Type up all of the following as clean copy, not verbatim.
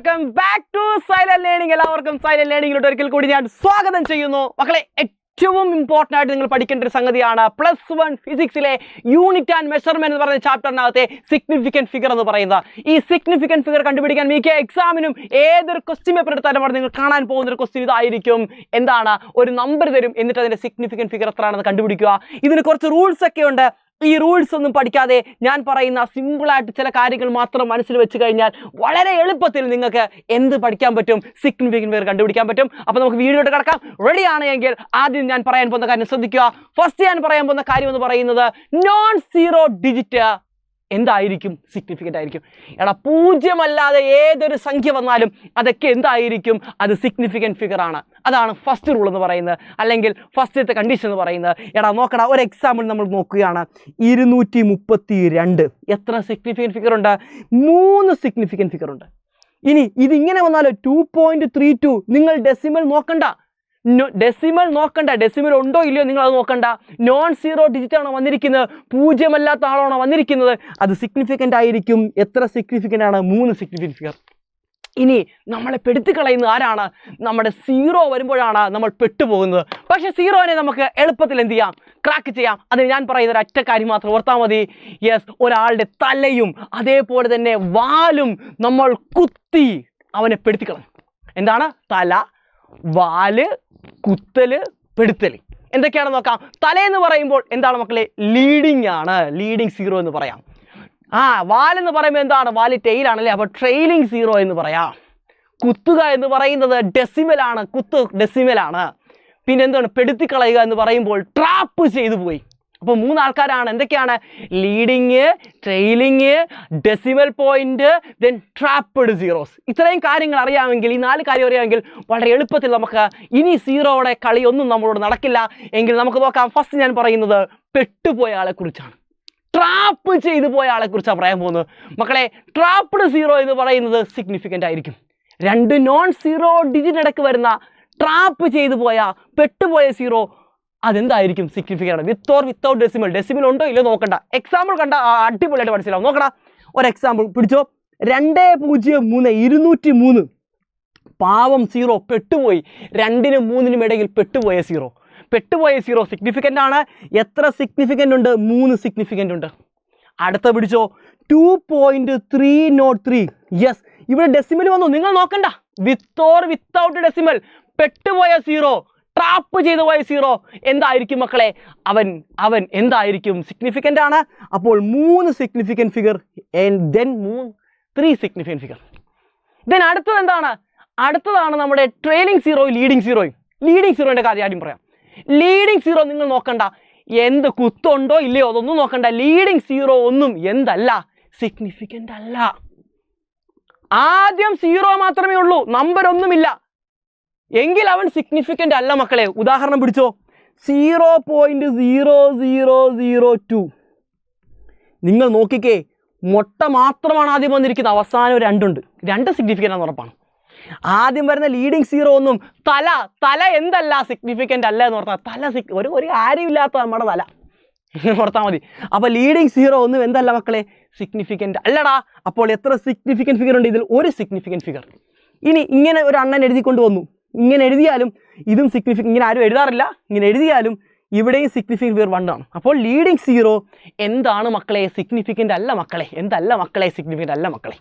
Welcome back to silent learning. എല്ലാവർക്കും silent ലേണിംഗിലോട്ട് ഒരിക്കൽ കൂടി ഞാൻ സ്വാഗതം ചെയ്യുന്നു. മക്കളെ, ഏറ്റവും ഇമ്പോർട്ടൻ്റ് ആയിട്ട് നിങ്ങൾ പഠിക്കേണ്ട ഒരു സംഗതിയാണ് +1 ഫിസിക്സിലെ യൂണിറ്റ് ആൻഡ് മെഷർമെന്റ് എന്ന് പറയുന്ന ചാപ്റ്ററിനകത്തെ സിഗ്നിഫിക്കൻറ്റ് ഫിഗർ എന്ന് പറയുന്നത്. ഈ സിഗ്നിഫിക്കൻറ്റ് ഫിഗർ കണ്ടുപിടിക്കാൻ മിക്ക എക്സാമിനും ഏതൊരു ക്വസ്റ്റ്യൻ പേപ്പർ എടുത്താലും നിങ്ങൾ കാണാൻ പോകുന്ന ഒരു ക്വസ്റ്റ്യൻ ഇതായിരിക്കും. എന്താണ്? ഒരു നമ്പർ തരും, എന്നിട്ട് അതിന്റെ സിഗ്നിഫിക്കൻറ്റ് ഫിഗർ എത്രയാണെന്ന് കണ്ടുപിടിക്കുക. ഇതിന് കുറച്ച് റൂൾസ് ഒക്കെ ഉണ്ട്. ഈ റൂൾസ് ഒന്നും പഠിക്കാതെ ഞാൻ പറയുന്ന സിമ്പിളായിട്ട് ചില കാര്യങ്ങൾ മാത്രം മനസ്സിൽ വെച്ച് കഴിഞ്ഞാൽ വളരെ എളുപ്പത്തിൽ നിങ്ങൾക്ക് എന്ത് പഠിക്കാൻ പറ്റും? സിഗ്നിഫിക്കൻറ്റ് ഫിഗർ കണ്ടുപിടിക്കാൻ പറ്റും. അപ്പോൾ നമുക്ക് വീഡിയോയിലോട്ട് കിടക്കാം. റെഡി ആണെങ്കിൽ ആദ്യം ഞാൻ പറയാൻ പോകുന്ന കാര്യം ശ്രദ്ധിക്കുക. ഫസ്റ്റ് ഞാൻ പറയാൻ പോകുന്ന കാര്യം എന്ന് പറയുന്നത് നോൺ സീറോ ഡിജിറ്റ് എന്തായിരിക്കും? സിഗ്നിഫിക്കൻ്റ് ആയിരിക്കും. എടാ, പൂജ്യമല്ലാതെ ഏതൊരു സംഖ്യ വന്നാലും അതൊക്കെ എന്തായിരിക്കും? അത് സിഗ്നിഫിക്കൻറ്റ് ഫിഗർ ആണ്. അതാണ് ഫസ്റ്റ് റൂൾ എന്ന് പറയുന്നത്, അല്ലെങ്കിൽ ഫസ്റ്റത്തെ കണ്ടീഷൻ എന്ന് പറയുന്നത്. എടാ നോക്കടാ, ഒരു എക്സാമ്പിൾ നമ്മൾ നോക്കുകയാണ്. 232 എത്ര സിഗ്നിഫിക്കൻറ്റ് ഫിഗർ ഉണ്ട്? 3 സിഗ്നിഫിക്കൻറ്റ് ഫിഗർ ഉണ്ട്. ഇനി ഇതിങ്ങനെ വന്നാലോ 2.32. നിങ്ങൾ ഡെസിമൽ നോക്കണ്ട, ഡെസിമൽ ഉണ്ടോ ഇല്ലയോ നിങ്ങൾ അത് നോക്കണ്ട. നോൺ സീറോ ഡിജിറ്റ് ആണോ വന്നിരിക്കുന്നത്, പൂജ്യമല്ലാത്ത ആളാണോ വന്നിരിക്കുന്നത്, അത് സിഗ്നിഫിക്കൻ്റ് ആയിരിക്കും. എത്ര സിഗ്നിഫിക്കൻ്റ് ആണ്? 3 സിഗ്നിഫിക്കൻറ്റ് ഫിഗർ. ഇനി നമ്മളെ പെടുത്തി കളയുന്നത് ആരാണ്? നമ്മുടെ സീറോ വരുമ്പോഴാണ് നമ്മൾ പെട്ടുപോകുന്നത്. പക്ഷേ സീറോനെ നമുക്ക് എളുപ്പത്തിൽ എന്ത് ചെയ്യാം? ക്രാക്ക് ചെയ്യാം. അതിന് ഞാൻ പറയുന്ന ഒരു ഒറ്റ കാര്യം മാത്രം ഓർത്താൽ മതി. യെസ്, ഒരാളുടെ തലയും അതേപോലെ തന്നെ വാലും നമ്മൾ കുത്തി അവനെ പെടുത്തി കളയും. എന്താണ്? തല, വാല്, കുത്തല്, പെടുത്തല്. എന്തൊക്കെയാണെന്ന് നോക്കാം. തലയെന്ന് പറയുമ്പോൾ എന്താണ് മക്കളെ? ലീഡിങ് ആണ്, ലീഡിങ് സീറോ എന്ന് പറയാം. വാലെന്ന് പറയുമ്പോൾ എന്താണ്? വാല് ടെയിലാണല്ലേ, അപ്പോൾ ട്രെയിലിംഗ് സീറോ എന്ന് പറയാം. കുത്തുക എന്ന് പറയുന്നത് ഡെസിമലാണ്, കുത്ത് ഡെസിമലാണ്. പിന്നെ എന്താണ്? പെടുത്തിക്കളയുക എന്ന് പറയുമ്പോൾ ട്രാപ്പ് ചെയ്തു പോയി. അപ്പോൾ 3 ആൾക്കാരാണ്. എന്തൊക്കെയാണ്? Leading, trailing, decimal point, then trapped zeros. ഇത്രയും കാര്യങ്ങൾ അറിയാമെങ്കിൽ, ഈ 4 കാര്യം അറിയാമെങ്കിൽ വളരെ എളുപ്പത്തിൽ നമുക്ക് ഇനി സീറോയുടെ കളിയൊന്നും നമ്മളോട് നടക്കില്ല. എങ്കിൽ നമുക്ക് നോക്കാം. ഫസ്റ്റ് ഞാൻ പറയുന്നത് പെട്ടുപോയ ആളെ കുറിച്ചാണ്, ട്രാപ്പ് ചെയ്തു പോയ ആളെ കുറിച്ചാണ് പറയാൻ പോകുന്നത്. മക്കളെ, ട്രാപ്പ്ഡ് സീറോ എന്ന് പറയുന്നത് സിഗ്നിഫിക്കൻ്റ് ആയിരിക്കും. 2 നോൺ സീറോ ഡിജിറ്റിനിടയ്ക്ക് വരുന്ന ട്രാപ്പ് ചെയ്തു പോയ, പെട്ടുപോയ സീറോ അതെന്തായിരിക്കും? സിഗ്നിഫിക്കൻ്റ് ആണ്. വിത്ത് ഓർ വിത്തൗട്ട് ഡെസിമൽ. ഡെസിമൽ ഉണ്ടോ ഇല്ലയോ നോക്കണ്ട. എക്സാമ്പിൾ കണ്ട അടിപൊളിയായിട്ട് മനസ്സിലാവും. നോക്കടാ, ഒരു എക്സാമ്പിൾ പിടിച്ചോ. 203 203. പാവം സീറോ പെട്ടുപോയി. 2നും 3നും ഇടയിൽ പെട്ടുപോയ സീറോ. പെട്ടുപോയ സീറോ സിഗ്നിഫിക്കൻ്റ് ആണ്. എത്ര സിഗ്നിഫിക്കൻ്റ് ഉണ്ട്? 3 സിഗ്നിഫിക്കൻ്റ് ഉണ്ട്. അടുത്ത പിടിച്ചോ, 2.303. യെസ്, ഇവിടെ ഡെസിമൽ വന്നു. നിങ്ങൾ നോക്കണ്ട. With or without decimal. പെട്ടുപോയ സീറോ, ട്രാപ്പ് ചെയ്തു പോയ സീറോ എന്തായിരിക്കും മക്കളെ? അവൻ എന്തായിരിക്കും? സിഗ്നിഫിക്കൻ്റ് ആണ്. അപ്പോൾ 3 significant figure, then 3 significant figure. Then അടുത്തത് എന്താണ്? അടുത്തതാണ് നമ്മുടെ ട്രെയിലിംഗ് സീറോയും ലീഡിംഗ് സീറോയും. ലീഡിംഗ് സീറോയുടെ കാര്യം ആദ്യം പറയാം. ലീഡിംഗ് സീറോ നിങ്ങൾ നോക്കണ്ട, എന്ത് കുത്തുണ്ടോ ഇല്ലയോ അതൊന്നും നോക്കണ്ട. ലീഡിംഗ് സീറോ ഒന്നും എന്തല്ല? സിഗ്നിഫിക്കൻ്റ് അല്ല. ആദ്യം സീറോ മാത്രമേ ഉള്ളൂ, നമ്പർ ഒന്നുമില്ല. എങ്കിൽ അവൻ സിഗ്നിഫിക്കൻ്റ് അല്ല മക്കളെ. ഉദാഹരണം പിടിച്ചോ, 0.0002. നിങ്ങൾ നോക്കിക്കേ, മുട്ട മാത്രമാണ് ആദ്യം വന്നിരിക്കുന്നത്, അവസാനം 2 ഉണ്ട്. 2 സിഗ്നിഫിക്കൻ്റ് ആണെന്ന് ഉറപ്പാണ്. ആദ്യം വരുന്ന ലീഡിംഗ് സീറോ ഒന്നും തല എന്തല്ല? സിഗ്നിഫിക്കൻ്റ് അല്ല എന്ന് ഓർത്താൽ. തല ഒരു കാര്യമില്ലാത്ത നമ്മുടെ തല ഓർത്താൽ മതി. അപ്പോൾ ലീഡിംഗ് സീറോ ഒന്നും എന്തല്ല മക്കളെ? സിഗ്നിഫിക്കൻ്റ് അല്ലടാ. അപ്പോൾ എത്ര സിഗ്നിഫിക്കൻറ്റ് ഫിഗർ ഉണ്ട്? ഇതിൽ 1 സിഗ്നിഫിക്കൻറ്റ് ഫിഗർ. ഇനി ഇങ്ങനെ ഒരു അണ്ണൻ എഴുതിക്കൊണ്ട് വന്നു. ഇങ്ങനെ എഴുതിയാലും ഇതും സിഗ്നിഫിക്കൻ്റ്. ഇങ്ങനെ ആരും എഴുതാറില്ല. ഇങ്ങനെ എഴുതിയാലും ഇവിടെയും സിഗ്നിഫിക്കൻറ്റ് ഫിഗർ 1 ആണ്. അപ്പോൾ ലീഡിംഗ് സീറോ എന്താണ് മക്കളെ? സിഗ്നിഫിക്കൻ്റ് അല്ല മക്കളെ. എന്തല്ല മക്കളെ? സിഗ്നിഫിക്കൻ്റ് അല്ല മക്കളെ.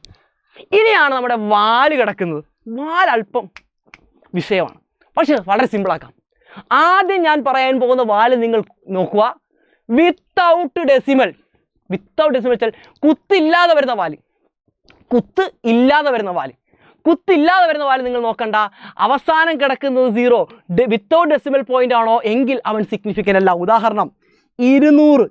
ഇനിയാണ് നമ്മുടെ വാല് കിടക്കുന്നത്. വാല് അല്പം വിഷയമാണ്, പക്ഷെ വളരെ സിമ്പിളാക്കാം. ആദ്യം ഞാൻ പറയാൻ പോകുന്ന വാല് നിങ്ങൾ നോക്കുക. Without decimal. വിത്തൗട്ട് ഡെസിമൽ വെച്ചാൽ കുത്തില്ലാതെ വരുന്ന വാല്. കുത്തില്ലാതെ വരുന്ന വാല് നിങ്ങൾ നോക്കണ്ട. അവസാനം കിടക്കുന്നത് 0. വിത്തൗട്ട് ഡെസിമൽ പോയിന്റ് ആണോ എങ്കിൽ അവൻ സിഗ്നിഫിക്കൻ്റ് അല്ല. ഉദാഹരണം 200.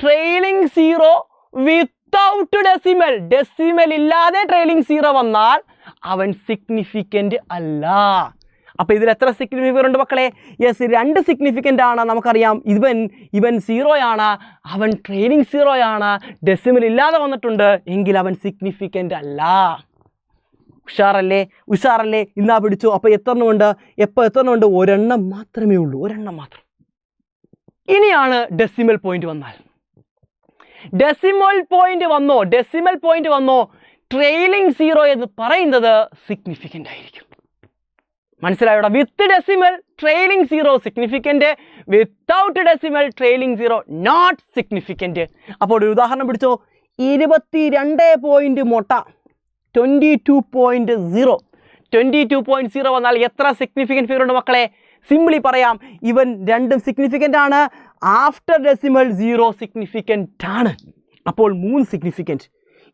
Trailing zero without decimal. Decimal ഇല്ലാതെ ട്രെയിലിംഗ് സീറോ വന്നാൽ അവൻ സിഗ്നിഫിക്കൻ്റ് അല്ല. അപ്പോൾ ഇതിൽ എത്ര സിഗ്നിഫിക്കൻ്റ് ഉണ്ട് മക്കളെ? യെസ്, 2 സിഗ്നിഫിക്കൻ്റ് ആണ്. നമുക്കറിയാം ഇവൻ സീറോയാണ്, അവൻ ട്രെയിലിംഗ് സീറോയാണ്. ഡെസിമൽ ഇല്ലാതെ വന്നിട്ടുണ്ട് എങ്കിൽ അവൻ സിഗ്നിഫിക്കൻ്റ് അല്ല. ഉഷാറല്ലേ? ഇന്നാ പിടിച്ചു. അപ്പോൾ എത്ര ഉണ്ട്? എത്ര ഉണ്ട്? 1 മാത്രമേ ഉള്ളൂ. 1 മാത്രം. ഇനിയാണ് ഡെസിമൽ പോയിന്റ് വന്നാൽ. ഡെസിമൽ പോയിന്റ് വന്നോ ട്രെയിലിംഗ് സീറോ എന്ന് പറയുന്നത് സിഗ്നിഫിക്കൻ്റ് ആയിരിക്കും. മനസ്സിലായോടാ? With decimal trailing zero significant, without decimal trailing zero not significant. അപ്പോൾ ഒരു ഉദാഹരണം പിടിച്ചോ. 22 മുട്ട 22.0. 22.0 വന്നാൽ എത്ര സിഗ്നിഫിക്കൻറ്റ് ഫിഗർ ഉണ്ട് മക്കളെ? സിംപ്ലി പറയാം, ഇവൻ രണ്ടും സിഗ്നിഫിക്കൻ്റ് ആണ്. ആഫ്റ്റർ ഡെസിമൽ 0 സിഗ്നിഫിക്കൻ്റ് ആണ്. അപ്പോൾ 3 സിഗ്നിഫിക്കൻറ്റ്.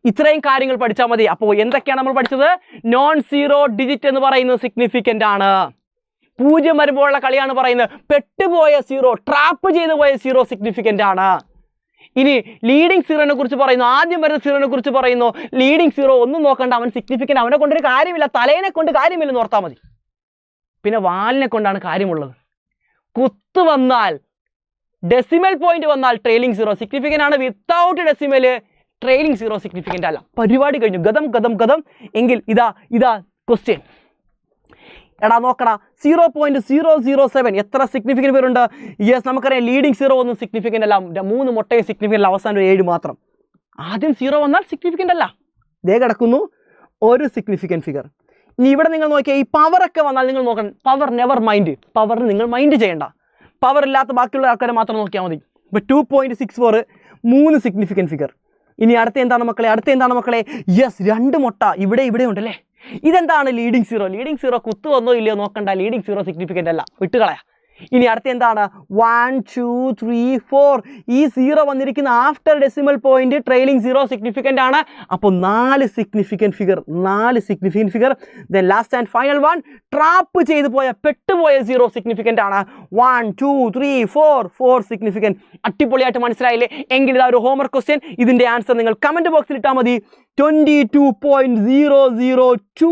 ഇത്രയും കാര്യങ്ങൾ പഠിച്ചാൽ മതി. അപ്പോൾ എന്തൊക്കെയാണ് നമ്മൾ പഠിച്ചത്? നോൺ സീറോ ഡിജിറ്റ് എന്ന് പറയുന്നത് സിഗ്നിഫിക്കൻ്റ് ആണ്. 0 വരുമ്പോഴുള്ള കളിയാണ് പറയുന്നത്. പെട്ടുപോയ സീറോ, ട്രാപ്പ് ചെയ്തു പോയ സീറോ സിഗ്നിഫിക്കൻ്റ് ആണ്. ഇനി ലീഡിങ് സീറോനെ കുറിച്ച് പറയുന്നു. ആദ്യം വരുന്ന സീറോനെ കുറിച്ച് പറയുന്നു. ലീഡിങ് സീറോ ഒന്നും നോക്കണ്ട, അവൻ സിഗ്നിഫിക്കൻ്റ്. അവനെ കൊണ്ടൊരു കാര്യമില്ല, തലേനെ കൊണ്ട് കാര്യമില്ലെന്ന് ഓർത്താൽ മതി. പിന്നെ വാലിനെ കൊണ്ടാണ് കാര്യമുള്ളത്. കുത്ത് വന്നാൽ, ഡെസിമൽ പോയിന്റ് വന്നാൽ ട്രെയിലിംഗ് സീറോ സിഗ്നിഫിക്കൻ്റ് ആണ്. Without decimal trailing zero significant അല്ല. പരിപാടി കഴിഞ്ഞു. ഗതം എങ്കിൽ ഇതാ ക്വസ്റ്റ്യൻ. എടാ നോക്കടാ, 0.007 എത്ര സിഗ്നിഫിക്കൻ്റ് പേരുണ്ട്? യെസ്, നമുക്കറിയാം ലീഡിങ് സീറോ ഒന്നും സിഗ്നിഫിക്കൻ്റ് അല്ല. 3 മുട്ടയും സിഗ്നിഫിക്കൻ്റ് അല്ല, അവസാനം 7 മാത്രം. ആദ്യം സീറോ വന്നാൽ സിഗ്നിഫിക്കൻ്റ് അല്ല. ദേ കിടക്കുന്നു ഒരു സിഗ്നിഫിക്കൻ്റ് ഫിഗർ. ഇനി ഇവിടെ നിങ്ങൾ നോക്കിയാൽ ഈ പവറൊക്കെ വന്നാൽ നിങ്ങൾ നോക്കണം. Power never mind. പവർ നിങ്ങൾ മൈൻഡ് ചെയ്യേണ്ട. പവർ ഇല്ലാത്ത ബാക്കിയുള്ള ആൾക്കാരെ മാത്രം നോക്കിയാൽ മതി. ഇപ്പോൾ 2.64 3 സിഗ്നിഫിക്കൻ്റ് ഫിഗർ. ഇനി അടുത്ത എന്താണ് മക്കളെ? യെസ്, 2 മുട്ട ഇവിടെ ഉണ്ടല്ലേ. ഇതെന്താണ്? Leading zero. ലീഡിങ് സീറോ കുത്തു വന്നോ ഇല്ലയോ നോക്കണ്ട. ലീഡിങ് സീറോ സിഗ്നിഫിക്കൻ്റ് അല്ല, വിട്ടുകളയാ. ഇനി അടുത്ത എന്താണ്? 1 2 3 4. ഈ സീറോ വന്നിരിക്കുന്ന after decimal point trailing zero significant ആണ്. അപ്പോൾ 4 significant figure. Then last and final one, trap ചെയ്തു പോയ, പെട്ടുപോയ സീറോ സിഗ്നിഫിക്കൻ്റ് ആണ്. 1 2 3 4 സിഗ്നിഫിക്കൻ്റ്. അടിപൊളിയായിട്ട് മനസ്സിലായില്ലേ? എങ്കിൽ ഇതാ ഒരു ഹോംവർക്ക് ക്വസ്റ്റ്യൻ. ഇതിന്റെ ആൻസർ നിങ്ങൾ കമന്റ് ബോക്സിൽ ഇട്ടാൽ മതി. 22.002.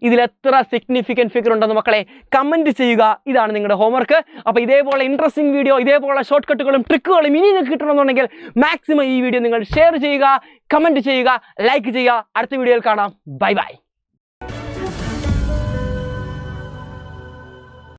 ഇതിൽ എത്ര സിഗ്നിഫിക്കൻ്റ് ഫിഗർ ഉണ്ടെന്ന് മക്കളെ കമന്റ് ചെയ്യുക. ഇതാണ് നിങ്ങളുടെ ഹോംവർക്ക്. അപ്പോൾ ഇതേപോലെ ഇൻട്രസ്റ്റിംഗ് വീഡിയോ, ഇതേപോലെ ഷോർട്ട് കട്ടുകളും ട്രിക്കുകളും ഇനി നിങ്ങൾക്ക് കിട്ടണമെന്നുണ്ടെങ്കിൽ മാക്സിമം ഈ വീഡിയോ നിങ്ങൾ ഷെയർ ചെയ്യുക, കമന്റ് ചെയ്യുക, ലൈക്ക് ചെയ്യുക. അടുത്ത വീഡിയോയിൽ കാണാം. ബൈ.